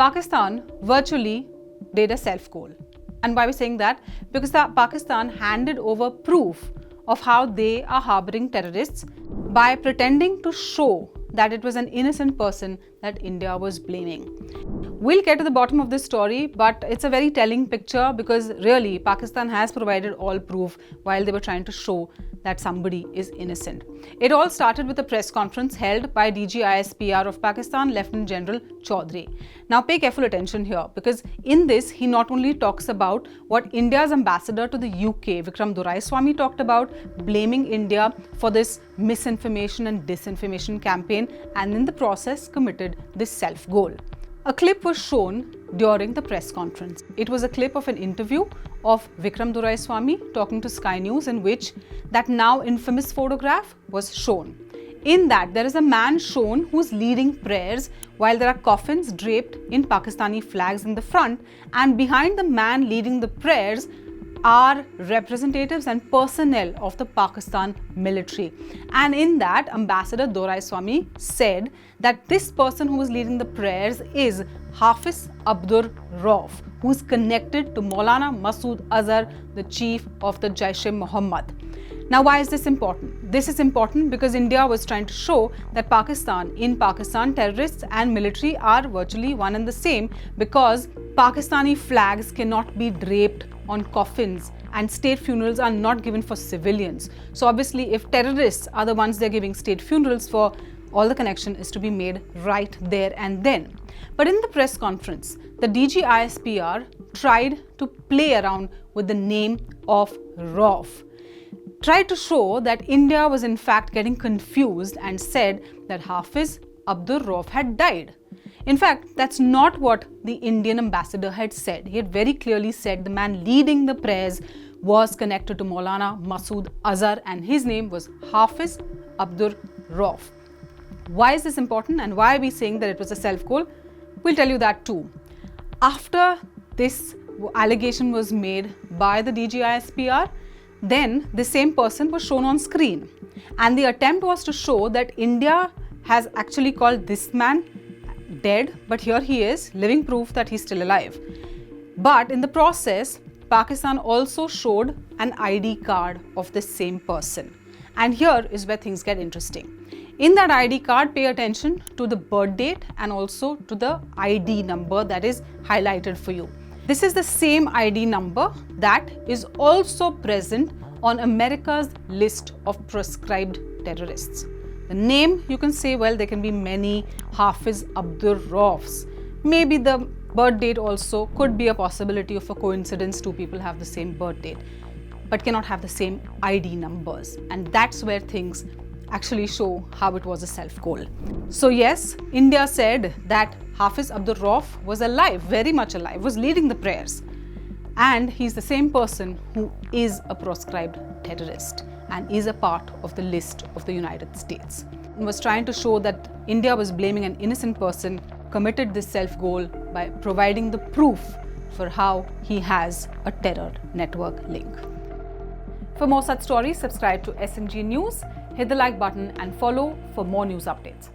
Pakistan virtually did a self-goal. And why are we saying that? Because Pakistan handed over proof of how they are harboring terrorists by pretending to show that it was an innocent person that India was blaming. We'll get to the bottom of this story, but it's a very telling picture because really Pakistan has provided all proof while they were trying to show that somebody is innocent. It all started with a press conference held by DG ISPR of Pakistan, Lt Gen Chaudhry. Now pay careful attention here because in this he not only talks about what India's ambassador to the UK, Vikram Doraiswami, talked about, blaming India for this misinformation and disinformation campaign, and in the process committed this self-goal. A clip was shown during the press conference. It was a clip of an interview of Vikram Doraiswami talking to Sky News, in which that now infamous photograph was shown. In that, there is a man shown who's leading prayers while there are coffins draped in Pakistani flags in the front, and behind the man leading the prayers are representatives and personnel of the Pakistan military. And in that, Ambassador Doraiswami said that this person who was leading the prayers is Hafiz Abdul Rauf, who is connected to Maulana Masood Azhar, the chief of the Jaish-e-Mohammed. Now, why is this important? This is important because India was trying to show that in Pakistan, terrorists and military are virtually one and the same, because Pakistani flags cannot be draped on coffins and state funerals are not given for civilians. So obviously, if terrorists are the ones they're giving state funerals for, all the connection is to be made right there and then. But in the press conference, the DG ISPR tried to play around with the name of Rauf, tried to show that India was in fact getting confused and said that Hafiz Abdul Rauf had died. In fact, that's not what the Indian ambassador had said. He had very clearly said the man leading the prayers was connected to Maulana Masood Azhar and his name was Hafiz Abdul Rauf. Why is this important and why are we saying that it was a self-goal? We'll tell you that too. After this allegation was made by the DG ISPR, then the same person was shown on screen. And the attempt was to show that India has actually called this man dead, but here he is, living proof that he's still alive. But in the process, Pakistan also showed an ID card of the same person. And here is where things get interesting. In that ID card, pay attention to the birth date and also to the ID number that is highlighted for you. This is the same ID number that is also present on America's list of proscribed terrorists. The name, you can say, well, there can be many Hafiz Abdul Raufs. Maybe the birth date also could be a possibility of a coincidence. Two people have the same birth date, but cannot have the same ID numbers. And that's where things actually show how it was a self-goal. So yes, India said that Hafiz Abdul Rauf was alive, very much alive, was leading the prayers. And he's the same person who is a proscribed terrorist and is a part of the list of the United States. And was trying to show that India was blaming an innocent person, committed this self-goal by providing the proof for how he has a terror network link. For more such stories, subscribe to SMG News, hit the like button and follow for more news updates.